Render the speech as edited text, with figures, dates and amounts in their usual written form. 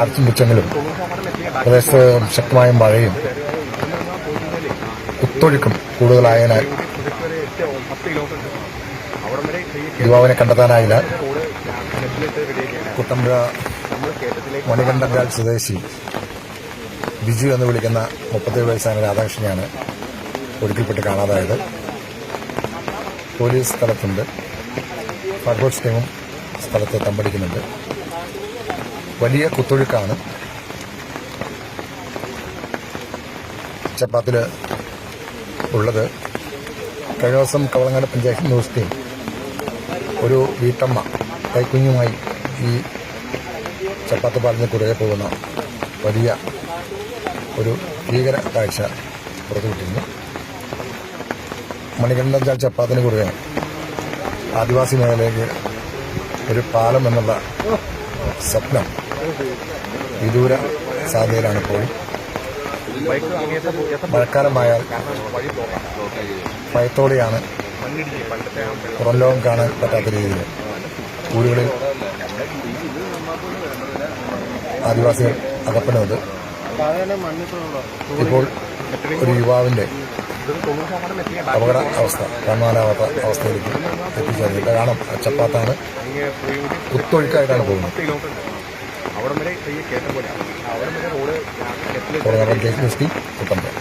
അടച്ചും പുച്ചങ്ങളും പ്രദേശത്ത് ശക്തമായ മഴയും കുത്തൊഴുക്കും കൂടുതലായതിനാൽ യുവാവിനെ കണ്ടെത്താനായില്ല. കുട്ടമ്പുഴ മണികണ്ഠൻകാൽ സ്വദേശി ബിജു എന്ന് വിളിക്കുന്ന 37 വയസ്സായ രാധാകൃഷ്ണനെയാണ് ഒഴുക്കിൽപ്പെട്ട് കാണാതായത്. പോലീസ് സ്ഥലത്തുണ്ട്, ഫയർഫോഴ്സ് ടീമും സ്ഥലത്ത് തമ്പടിക്കുന്നുണ്ട്. വലിയ കുത്തൊഴുക്കാണ്. ചപ്പാത്തിൽ ഉള്ളത്. കഴിഞ്ഞ ദിവസം കവളങ്ങാട് പഞ്ചായത്ത് ന്യൂസ് ടീം ഒരു വീട്ടമ്മ കൈക്കുഞ്ഞുമായി ഈ ചപ്പാത്ത് പാലിന് കുറുകെ പോകുന്ന വലിയ ഒരു ഭീകര കാഴ്ച പുറത്തുവിട്ടിരുന്നു. മണികണ്ഠൻചാൽ ചപ്പാത്തിന് കുറുകെ ആദിവാസി മേഖലയിലേക്ക് ഒരു പാലം എന്നുള്ള സ്വപ്നം വിദൂര സാധ്യതയിലാണ് ഇപ്പോഴും. മഴക്കാലമായാൽ ഭയത്തോടെയാണ് പുറം ലോകം കാണാൻ പറ്റാത്ത രീതിയിൽ ഊരുകളിൽ ആദിവാസികൾ അകപ്പെടുന്നത്. ഇപ്പോൾ ഒരു യുവാവിന്റെ അപകട അവസ്ഥ കാണാനാവാത്ത അവസ്ഥയിലേക്ക് എത്തിച്ചേർന്നില്ല. കാരണം ചപ്പാത്താണ് കുത്തൊഴുക്കായിട്ടാണ് പോകുന്നത്. News team Kuttampuzha.